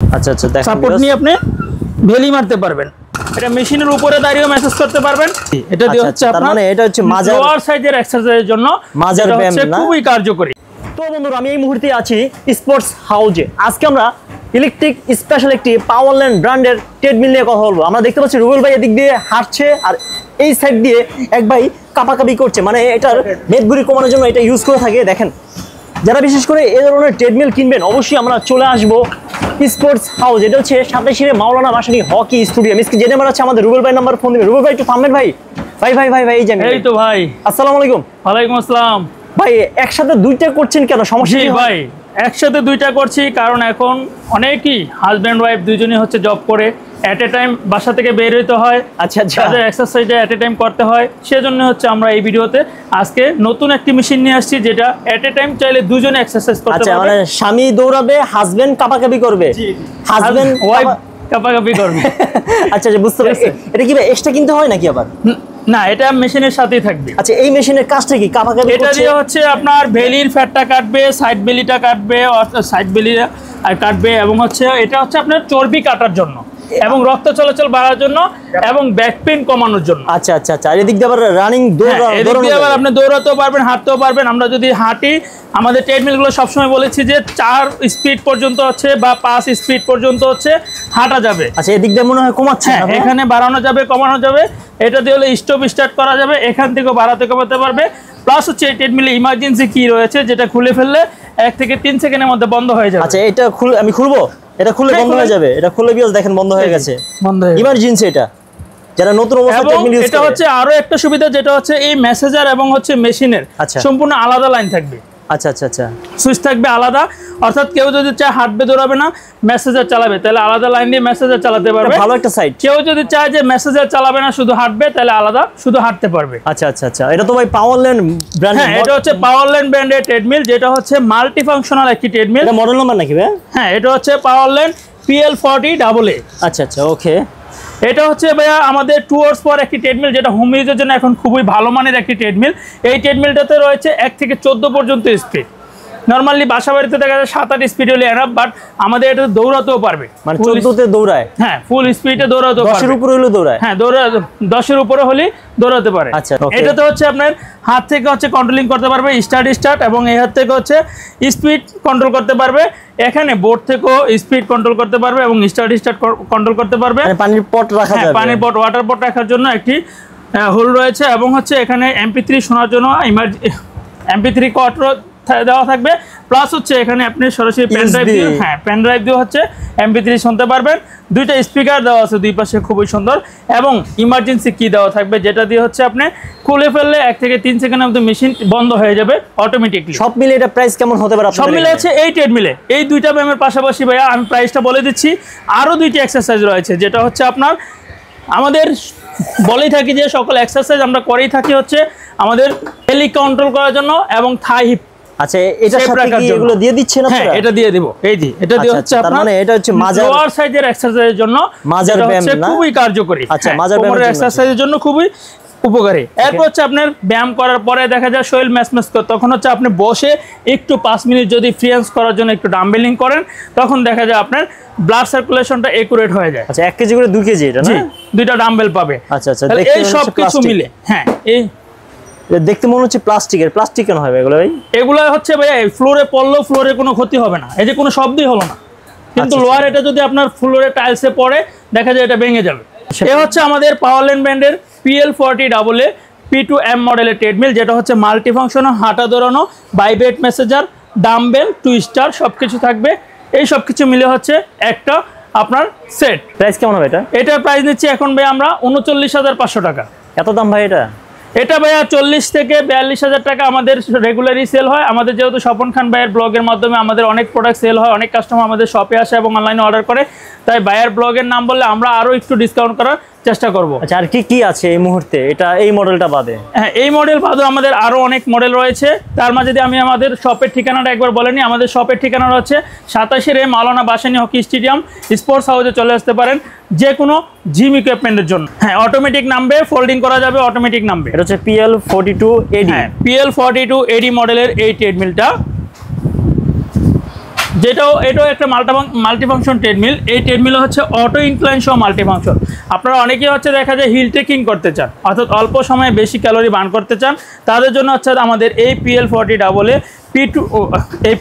আচ্ছা আচ্ছা, দেখেন সাপোর্ট নিয়ে আপনি ভেলি মারতে পারবেন। এটা মেশিনের উপরে দাঁড়িয়েও মেসেজ করতে পারবেন। এটা দিয়ে হচ্ছে আপনার মানে এটা হচ্ছে মাজার লোয়ার সাইজের এক্সারসাইজের জন্য মাজার ব্যায়াম না, খুবই কার্যকরী। তো বন্ধুরা আমি এই মুহূর্তে আছি স্পোর্টস হাউজে। আজকে আমরা ইলেকট্রিক স্পেশাল একটি পাওয়ারল্যান্ড ব্র্যান্ডের ট্রেডমিল নিয়ে কথা বলবো। আমরা দেখতে পাচ্ছি রুবেল ভাই এদিক দিয়ে হাঁটছে আর এই সাইড দিয়ে এক ভাই কাপাকাপি করছে, মানে এটার মেদগুড়ি কমানোর জন্য এটা ইউজ করে থাকে। দেখেন, যারা বিশেষ করে এই ধরনের ট্রেডমিল কিনবেন অবশ্যই আমরা চলে আসবো স্পোর্টস হাউস। এটা হচ্ছে সাতাশিরে মাওলানা ভাসানী হকি স্টুডিয়াম। যে নাম্বার আছে আমাদের রুবেল ভাই নাম্বার ফোন দিবেন। রুবেল ভাই একটু থামবেন ভাই। ভাই ভাই ভাই ভাই এই যে এই তো ভাই, আসসালামু আলাইকুম। ওয়ালাইকুম আসসালাম। ভাই একসাথে দুইটা করছেন কেন, সমস্যা কি ভাই? একসাথে দুইটা করছি কারণ এখন অনেকেই হাজব্যান্ড ওয়াইফ দুইজনই হচ্ছে জব করে, এট এ টাইম বাসা থেকে বের হইতে হয়। আচ্ছা আচ্ছা, তাদের এক্সারসাইজটা এট এ টাইম করতে হয়। সেজন্য হচ্ছে আমরা এই ভিডিওতে আজকে নতুন একটি মেশিন নিয়ে আসছি যেটা এট এ টাইম চাইলে দুজনে এক্সারসাইজ করতে পারবে। মানে স্বামী দৌড়াবে, হাজবেন্ড কাপাকাপি করবে, হাজবেন্ড ওয়াইফ কাপাকাপি করবে। আচ্ছা আচ্ছা, বুঝতে পারছি। এটা কি এক্সট্রা কিনতে হয় নাকি আবার? না, এটা মেশিনের সাথেই থাকবে। আচ্ছা, এই মেশিনের কাজটা কি? কাপাকাপি এটা দিয়ে হচ্ছে আপনার বেলির ফ্যাটটা কাটবে, সাইড বেলিটা কাটবে, সাইড বেলি আর কাটবে, এবং হচ্ছে এটা হচ্ছে আপনার চর্বি কাটার জন্য এবং রক্ত চলাচল বাড়ার জন্য এবং ব্যাক পেইন কমানোর জন্য। আচ্ছা আচ্ছা আচ্ছা, এদিক দিয়ে আবার রানিং এদিক দিয়ে আবার আপনি দৌড়াতেও পারবেন, হাঁটতেও পারবেন। আমরা যদি হাঁটি, আমাদের ট্রেডমিলগুলো সবসময় বলেছি যে 4 স্পিড পর্যন্ত হচ্ছে বা 5 স্পিড পর্যন্ত হচ্ছে হাঁটা যাবে। আচ্ছা, এদিক দিয়ে মনে হয় কমাচ্ছে, এখানে বাড়ানো যাবে, কমানো যাবে। এটা দিয়ে হলে স্টপ স্টার্ট করা যাবে, এখান থেকেও বাড়াতে কমাতে পারবে। প্লাস হচ্ছে এই ট্রেডমিলে ইমার্জেন্সি কি রয়েছে যেটা খুলে ফেললে 1 থেকে 3 সেকেন্ডের মধ্যে বন্ধ হয়ে যাবে। আচ্ছা, এটা আমি খুলবো? এটা খুলে বন্ধ হয়ে যাবে? এটা খুলে বিয়স দেখেন বন্ধ হয়ে গেছে, বন্ধ হয়ে ইমার্জেন্সি। এটা যারা নতুন অবস্থা ট্রেডমিল ইউজ করে, এটা হচ্ছে আরো একটা সুবিধা যেটা হচ্ছে এই মেসেজার এবং হচ্ছে মেশিনের সম্পূর্ণ আলাদা লাইন থাকবে। আচ্ছা আচ্ছা আচ্ছা, সুইচ থাকবে আলাদা, অর্থাৎ কেউ যদি চায় হাঁটবে দৌড়াবে না, মেসেজার চালাবে, তাহলে আলাদা লাইন দিয়ে মেসেজার চালাতে পারবে। ভালো একটা সাইড। কেউ যদি চায় যে মেসেজার চালাবে না, শুধু হাঁটবে, তাহলে আলাদা শুধু হাঁটতে পারবে। আচ্ছা আচ্ছা আচ্ছা, এটা তো ভাই পাওয়ারল্যান্ড ব্র্যান্ড। হ্যাঁ, এটা হচ্ছে পাওয়ারল্যান্ড ব্র্যান্ডের ট্রেডমিল, যেটা হচ্ছে মাল্টি ফাংশনাল একটি ট্রেডমিল। এটা মডেল নাম্বার নাকি ভাই? হ্যাঁ, এটা হচ্ছে পাওয়ারল্যান্ড PL40AA। আচ্ছা আচ্ছা, ওকে। এটা হচ্ছে ভাইয়া আমাদের 2 hours পর একটি ট্রেডমিল, যেটা হোম ইউজের জন্য এখন খুবই ভালো মানের একটি ট্রেডমিল। এই ট্রেডমিলটাতে রয়েছে 1 থেকে 14 পর্যন্ত স্পিড। নরমালি বাসা বাড়িতে দেখা যায় 7-8 স্পিড হলে এনাফ, বাট আমাদের এটা দৌড়াতেও পারবে। মানে 14 তে দৌড়ায়? হ্যাঁ, ফুল স্পিডে দৌড়াতেও পারবে। 10 এর উপরে হলে দৌড়ায়? হ্যাঁ, 10 এর উপরে হলে দৌড়াতে পারে। আচ্ছা, এটাতে হচ্ছে আপনার হাত থেকে হচ্ছে কন্ট্রোলিং করতে পারবে, স্টার্ট, এবং এই হাত থেকে হচ্ছে স্পিড কন্ট্রোল করতে পারবে। এখানে বোর্ড থেকেও স্পিড কন্ট্রোল করতে পারবে এবং স্টার্ট কন্ট্রোল করতে পারবে। মানে পানির পট রাখা যাবে? পানির পট, ওয়াটার পট রাখার জন্য একটি হোল রয়েছে, এবং হচ্ছে এখানে MP3 শোনার জন্য MP3 কট দেওয়া থাকবে। প্লাস হচ্ছে এখানে আপনি সরাসরি পেন ড্রাইভ দিয়ে হচ্ছে MP3 শুনতে পারবেন। 2টা স্পিকার দেওয়া আছে দুই পাশে, খুবই সুন্দর, এবং ইমার্জেন্সি কি দেওয়া থাকবে যেটা দিয়ে হচ্ছে আপনি খুলে ফেললে 1 থেকে 3 সেকেন্ডের মধ্যে মেশিন বন্ধ হয়ে যাবে অটোমেটিকলি। সব মিলে এটা প্রাইস কেমন হতে পারে? সব মিলে আছে এই ট্রেডমিলে এই 2টা ব্যায়ামের পাশাপাশি ভাইয়া আমি প্রাইসটা বলে দিচ্ছি, আরও 2টি এক্সারসাইজ রয়েছে, যেটা হচ্ছে আপনার আমাদের বলেই থাকি যে সকল এক্সারসাইজ আমরা করেই থাকি হচ্ছে আমাদের বেলি কন্ট্রোল করার জন্য এবং থাই হিপ। আচ্ছা, এটার সাথে কি এগুলো দিয়ে দিচ্ছেন আপনারা? হ্যাঁ, এটা দিয়ে দিব। এই যে এটা দিয়ে হচ্ছে আপনার মানে এটা হচ্ছে মাজার লোয়ার সাইজের এক্সারসাইজের জন্য মাজার ব্যায়াম না, খুবই কার্যকরী। আচ্ছা, মাজার ব্যায়ামের এক্সারসাইজের জন্য খুবই উপকারী। এরপর হচ্ছে আপনার ব্যায়াম করার পরে দেখা যায় শরীর ম্যাচম্যাচ করে, তখন হচ্ছে আপনি বসে একটু 5 মিনিট যদি ফ্রিহ্যান্ডস করার জন্য একটু ডাম্বেলিং করেন, তখন দেখা যায় আপনার ব্লাড সার্কুলেশনটা একুরেট হয়ে যায়। আচ্ছা, 1 কেজি করে 2 কেজি এটা না? 2টা ডাম্বেল পাবে। আচ্ছা আচ্ছা, এই সব কিছু মিলে। হ্যাঁ, এই দেখতে মনে হচ্ছে প্লাস্টিকের। প্লাস্টিক কেন হবে এগুলো ভাই? এগুলো হচ্ছে ভাই ফ্লোরে পড়লেও ফ্লোরে কোনো ক্ষতি হবে না, এই যে কোনো শব্দই হলো না। কিন্তু লোয়ার এটা যদি আপনার ফ্লোরে টাইলসে পড়ে, দেখা যায় এটা ভেঙে যাবে। এ হচ্ছে আমাদের পাওয়ারল্যান্ড ব্র্যান্ডের PL40AA P2M মডেলের ট্রেডমিল, যেটা হচ্ছে মাল্টি ফাংশনাল, হাঁটা দৌড়ানো, ভাইব্রেট মেসেজার, ডাম্বেল, টুইস্টার সবকিছু থাকবে। এই সব কিছু মিলে হচ্ছে একটা আপনার সেট। প্রাইস কেমন হবে এটা? এটার প্রাইস নিচ্ছি এখন ভাই আমরা 39,500 টাকা। এত দাম ভাই এটা? এটা ভাইয়া 40 থেকে 42,000 টাকা আমাদের রেগুলারই সেল হয়। আমাদের যেহেতু স্বপন খান ভাইয়ের ব্লগের মাধ্যমে আমাদের অনেক প্রোডাক্ট সেল হয়, অনেক কাস্টমার আমাদের শপে আসে এবং অনলাইনে অর্ডার করে, তাই ভাইয়ের ব্লগের নাম বললে আমরা আরও একটু ডিসকাউন্ট করার চেষ্টা করব। আচ্ছা, আর কি আছে এই মুহূর্তে এটা এই মডেলটা বাদে? হ্যাঁ, এই মডেল বাদে আমাদের আরও অনেক মডেল রয়েছে। তার মাঝে যদি আমি আমাদের শপের ঠিকানাটা একবার বলে নিই, আমাদের শপের ঠিকানা হচ্ছে 87 মাওলানা ভাসানী হকি স্টেডিয়াম স্পোর্টস হাউসে চলে আসতে পারেন যে কোনো জিম ইকুইপমেন্টের জন্য। হ্যাঁ, অটোমেটিক নামবে, ফোল্ডিং করা যাবে, অটোমেটিক নামবে। এটা হচ্ছে PL42AD। হ্যাঁ, PL42AD মডেলের এই ট্রেডমিলটা এটাও একটা মাল্টিফাংশন ট্রেডমিল। এই ট্রেডমিলে হচ্ছে অটো ইনক্লাইন সহ মাল্টিফাংশন। আপনারা অনেকেই হচ্ছে দেখা যায় হিল ট্রেকিং করতে চান, অর্থাৎ অল্প সময়ে বেশি ক্যালোরি বার্ন করতে চান, তাদের জন্য হচ্ছে আমাদের এই PL40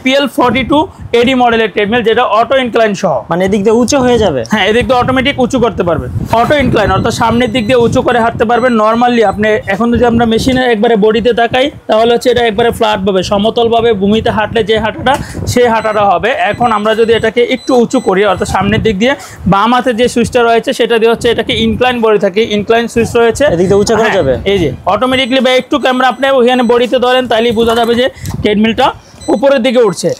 PL42 AD মডেলের ট্রেডমিল, যেটা অটো ইনক্লাইন সহ। মানে এদিক দিয়ে উঁচু হয়ে যাবে? হ্যাঁ, এদিক দিয়ে অটোমেটিক উঁচু করতে পারবেন, অটো ইনক্লাইন, অর্থাৎ সামনের দিক দিয়ে উঁচু করে হাঁটতে পারবেন। নর্মালি আপনি এখন যদি আমরা মেশিনের একবারে বডিতে তাকাই, তাহলে হচ্ছে এটা একবারে ফ্ল্যাটভাবে সমতলভাবে ভূমিতে হাঁটলে যে হাঁটাটা সেই হাঁটাটা হবে। এখন আমরা যদি এটাকে একটু উঁচু করি, অর্থাৎ সামনের দিক দিয়ে বাম হাতে যে সুইচটা রয়েছে সেটা দিয়ে হচ্ছে এটাকে ইনক্লাইন বডি থাকে, ইনক্লাইন সুইচ রয়েছে, এদিক দিয়ে উঁচু করা যাবে। এই যে অটোমেটিকলি বা একটু ক্যামেরা আপনি ওখানে বডিতে ধরেন, তাইলেই বোঝা যাবে যে ট্রেডমিলটা উপরের দিকে উঠছে।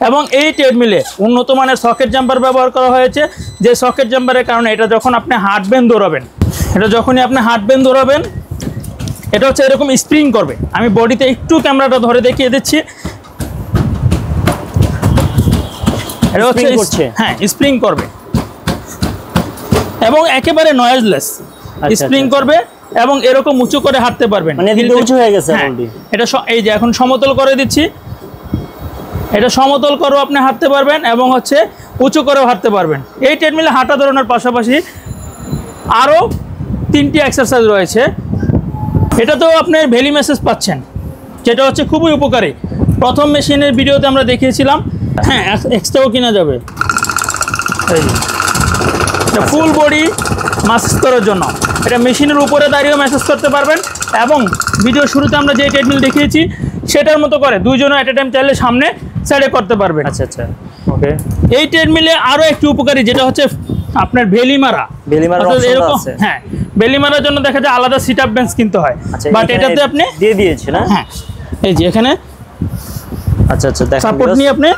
এবং এই ট্রেডমিলে উন্নত মানের সকেট জাম্পার ব্যবহার করা হয়েছে, যে সকেট জাম্পারের কারণে এটা যখন আপনি হাঁটবেন দৌড়াবেন, এটা হচ্ছে এরকম স্প্রিং করবে। আমি বডিতে একটু ক্যামেরাটা ধরে দেখিয়ে দিচ্ছি, এটা হচ্ছে হ্যাঁ স্প্রিং করবে এবং একেবারে নয়েজলেস স্প্রিং করবে এবং এরকম উঁচু করে হাঁটতে পারবেন। মানে উঁচু হয়ে গেছে অলরেডি। এটা এই যে এখন সমতল করে দিচ্ছি, এটা সমতল করেও আপনি হাঁটতে পারবেন এবং হচ্ছে উঁচু করেও হাঁটতে পারবেন। এই ট্রেডমিলে হাঁটা দৌড়ানোর পাশাপাশি আরও 3টি এক্সারসাইজ রয়েছে। এটাতেও আপনি ভ্যালি মেসেজ পাচ্ছেন, যেটা হচ্ছে খুবই উপকারী। প্রথম মেশিনের ভিডিওতে আমরা দেখিয়েছিলাম, হ্যাঁ এক্সট্রাও কিনা যাবে ফুল বডি ম্যাসেজ করার জন্য। এটা মেশিনের উপরে দাঁড়িয়েও ম্যাসেজ করতে পারবেন এবং ভিডিও শুরুতে আমরা যে ট্রেডমিল দেখিয়েছি সেটার মতো করে দুইজনও এট এ টাইম চাইলে সামনে সাইডে করতে পারবেন। আচ্ছা আচ্ছা, ওকে। এই ট্রেডমিলে আরও একটি উপকারী, যেটা হচ্ছে আপনার ভেলি মারা। হ্যাঁ, ভেলি মারার জন্য দেখা যায় আলাদা সিট আপ বেঞ্চ কিনতে হয়, বাট এটাতে আপনি দিয়ে দিয়েছে না? হ্যাঁ, এই যে এখানে আচ্ছা আচ্ছা, সাপোর্ট নিয়ে আপনি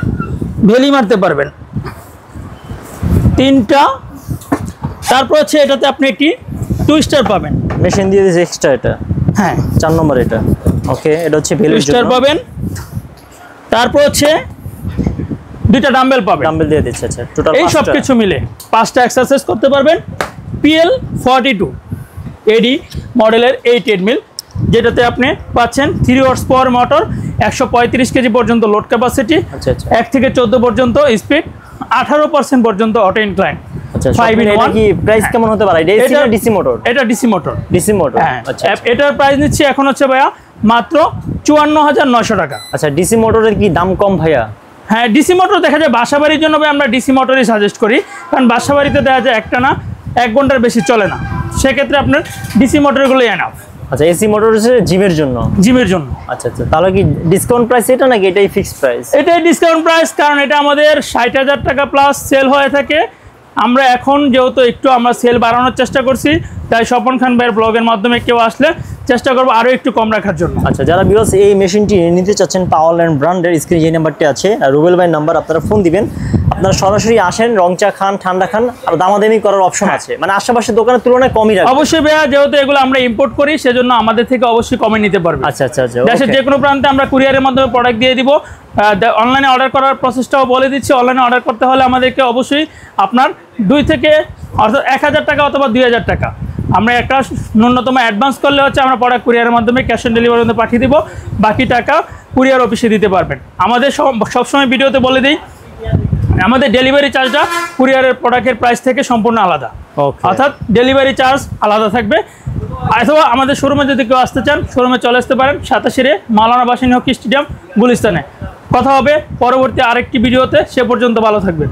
ভেলি মারতে পারবেন 3টা। তারপর হচ্ছে এটাতে আপনি একটি টুইস্টার পাবেন, মেশিন দিয়ে দিয়েছে এক্সট্রা। এটা হ্যাঁ 4 নম্বর, এটা ওকে। এটা হচ্ছে ভেলি টুইস্টার পাবেন। তারপর হচ্ছে 2টা ডাম্বেল পাবেন, ডাম্বেল দিয়ে দিচ্ছে। আচ্ছা, টোটাল এই সব কিছু মিলে 5টা এক্সারসাইজ করতে পারবেন PL42 AD মডেলের এই ট্রেডমিল, যেটাতে আপনি পাচ্ছেন 3 হর্স পাওয়ার মোটর, 135 কেজি পর্যন্ত লোড ক্যাপাসিটি, 1 থেকে 14 পর্যন্ত স্পিড, 18% পর্যন্ত অটো ইনক্লাইন। আচ্ছা, এটা কি প্রাইস কেমন হতে পারে? এটা এসি না ডিসি মোটর? এটা ডিসি মোটর। ডিসি মোটর, আচ্ছা। এটার প্রাইস নিচ্ছি এখন হচ্ছে ভাইয়া মাত্র 54,900 টাকা। আচ্ছা, ডিসি মোটরের কি দাম কম ভাইয়া? হ্যাঁ, ডিসি মোটর দেখা যায় বাসাবাড়ির জন্য আমরা ডিসি মোটরই সাজেস্ট করি, কারণ বাসাবাড়িতে দেখা যায় একটা না 1 ঘন্টার বেশি চলে না, সেক্ষেত্রে আপনার ডিসি মোটরগুলোই এনাফ। আচ্ছা, এসি মোটর হচ্ছে জিমের জন্য? জিমের জন্য। আচ্ছা আচ্ছা, তাহলে কি ডিসকাউন্ট প্রাইস এটা নাকি এটাই ফিক্সড প্রাইস? এটাই ডিসকাউন্ট প্রাইস, কারণ এটা আমাদের 60,000 টাকা প্লাস সেল হয়ে থাকে। আমরা এখন যেহেতু একটু আমরা সেল বাড়ানোর চেষ্টা করছি, তাই স্বপন খান ভাইয়ের ব্লগের মাধ্যমে কেউ আসলে চেষ্টা করবো আরও একটু কম রাখার জন্য। আচ্ছা, যারা ভিউয়ার্স এই মেশিনটি নিতে চাচ্ছেন পাওয়ারল্যান্ড ব্র্যান্ডের, স্ক্রিনে যে নাম্বারটি আছে আর রুবেল ভাইয়ের নাম্বার, আপনারা ফোন দিবেন। আপনারা সরাসরি আসেন, রং চা খান, ঠান্ডা খান, আর দামাদামি করার অপশন আছে, মানে আশেপাশের দোকানের তুলনায় কমই রাখবে। অবশ্যই ভাইয়া, যেহেতু এগুলো আমরা ইম্পোর্ট করি সেজন্য আমাদের থেকে অবশ্যই কমে নিতে পারবে। আচ্ছা আচ্ছা আচ্ছা, দেশের যে কোনো প্রান্তে আমরা কুরিয়ারের মাধ্যমে প্রোডাক্ট দিয়ে দিব। অনলাইনে অর্ডার করার প্রসেসটাও বলে দিচ্ছি। অনলাইনে অর্ডার করতে হলে আমাদেরকে অবশ্যই আপনার 2 থেকে অর্থাৎ 1000 টাকা অথবা 2000 টাকা আমরা একটা ন্যূনতম অ্যাডভান্স করলে হচ্ছে আমরা প্রোডাক্ট কুরিয়ারের মাধ্যমে ক্যাশ অন ডেলিভারির মধ্যে পাঠিয়ে দিব, বাকি টাকা কুরিয়ার অফিসে দিতে পারবেন। আমাদের সবসময় ভিডিওতে বলে দিই, আমাদের ডেলিভারি চার্জটা কুরিয়ারের প্রোডাক্টের প্রাইস থেকে সম্পূর্ণ আলাদা, অর্থাৎ ডেলিভারি চার্জ আলাদা থাকবে। অথবা আমাদের শোরুমে যদি কেউ আসতে চান, শোরুমে চলে আসতে পারেন, 87 মাওলানা ভাসানী হকি স্টেডিয়াম, গুলিস্তানে। কথা হবে পরবর্তী আরেকটি ভিডিওতে, সে পর্যন্ত ভালো থাকবেন।